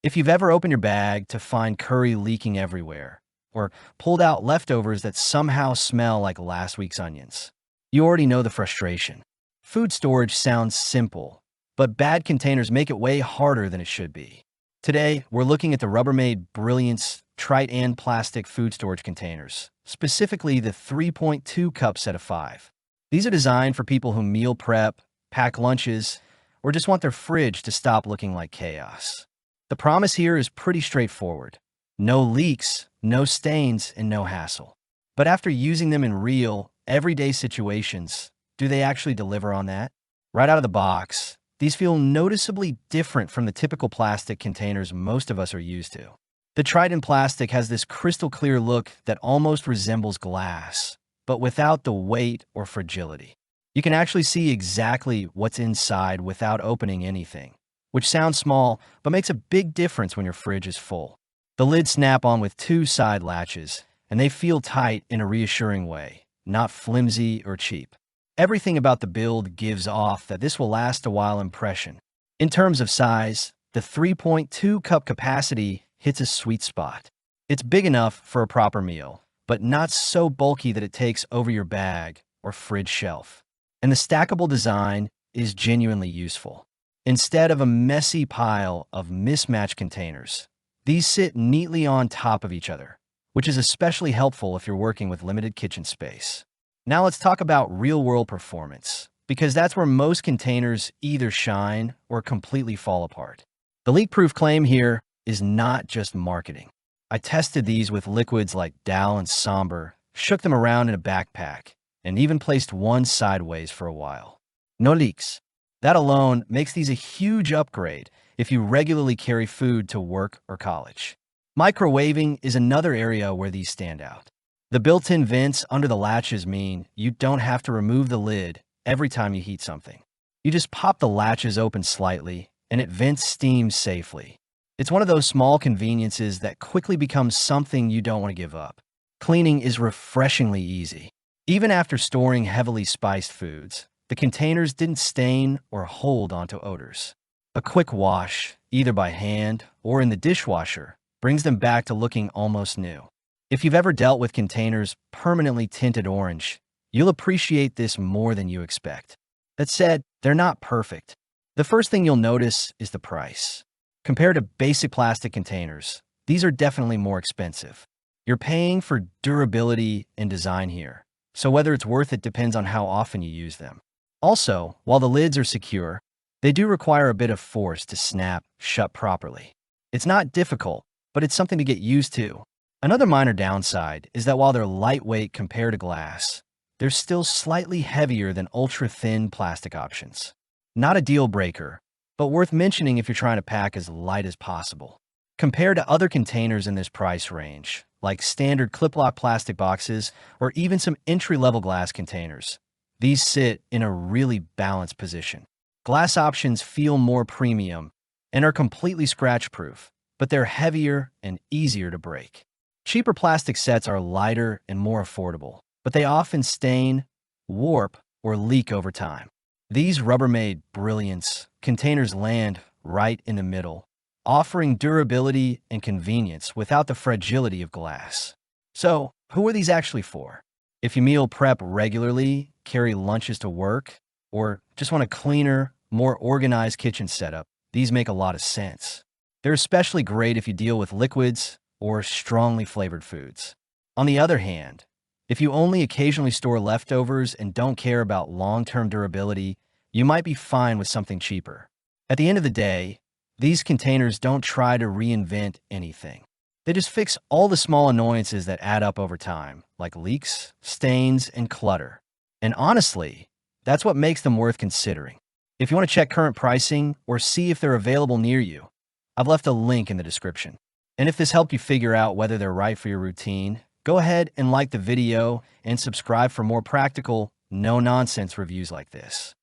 If you've ever opened your bag to find curry leaking everywhere, or pulled out leftovers that somehow smell like last week's onions, you already know the frustration. Food storage sounds simple, but bad containers make it way harder than it should be. Today, we're looking at the Rubbermaid Brilliance Tritan plastic food storage containers, specifically the 3.2 cup set of 5. These are designed for people who meal prep, pack lunches, or just want their fridge to stop looking like chaos. The promise here is pretty straightforward. No leaks, no stains, and no hassle. But after using them in real, everyday situations, do they actually deliver on that? Right out of the box, these feel noticeably different from the typical plastic containers most of us are used to. The Tritan plastic has this crystal clear look that almost resembles glass, but without the weight or fragility. You can actually see exactly what's inside without opening anything, which sounds small, but makes a big difference when your fridge is full. The lids snap on with 2 side latches, and they feel tight in a reassuring way, not flimsy or cheap. Everything about the build gives off that this will last a while impression. In terms of size, the 3.2 cup capacity hits a sweet spot. It's big enough for a proper meal, but not so bulky that it takes over your bag or fridge shelf. And the stackable design is genuinely useful. Instead of a messy pile of mismatched containers, these sit neatly on top of each other, which is especially helpful if you're working with limited kitchen space. Now let's talk about real-world performance, because that's where most containers either shine or completely fall apart. The leak-proof claim here is not just marketing. I tested these with liquids like Dow and Sambar, shook them around in a backpack, and even placed one sideways for a while. No leaks. That alone makes these a huge upgrade if you regularly carry food to work or college. Microwaving is another area where these stand out. The built-in vents under the latches mean you don't have to remove the lid every time you heat something. You just pop the latches open slightly, and it vents steam safely. It's one of those small conveniences that quickly becomes something you don't want to give up. Cleaning is refreshingly easy. Even after storing heavily spiced foods, the containers didn't stain or hold onto odors. A quick wash, either by hand or in the dishwasher, brings them back to looking almost new. If you've ever dealt with containers permanently tinted orange, you'll appreciate this more than you expect. That said, they're not perfect. The first thing you'll notice is the price. Compared to basic plastic containers, these are definitely more expensive. You're paying for durability and design here, so whether it's worth it depends on how often you use them. Also, while the lids are secure, they do require a bit of force to snap shut properly. It's not difficult, but it's something to get used to. Another minor downside is that while they're lightweight compared to glass, they're still slightly heavier than ultra-thin plastic options. Not a deal breaker, but worth mentioning if you're trying to pack as light as possible. Compared to other containers in this price range, like standard clip-lock plastic boxes or even some entry-level glass containers, these sit in a really balanced position. Glass options feel more premium and are completely scratch-proof, but they're heavier and easier to break. Cheaper plastic sets are lighter and more affordable, but they often stain, warp, or leak over time. These Rubbermaid Brilliance containers land right in the middle, offering durability and convenience without the fragility of glass. So, who are these actually for? If you meal prep regularly, carry lunches to work, or just want a cleaner, more organized kitchen setup, these make a lot of sense. They're especially great if you deal with liquids or strongly flavored foods. On the other hand, if you only occasionally store leftovers and don't care about long-term durability, you might be fine with something cheaper. At the end of the day, these containers don't try to reinvent anything. They just fix all the small annoyances that add up over time, like leaks, stains, and clutter. And honestly, that's what makes them worth considering. If you want to check current pricing or see if they're available near you, I've left a link in the description. And if this helped you figure out whether they're right for your routine, go ahead and like the video and subscribe for more practical, no-nonsense reviews like this.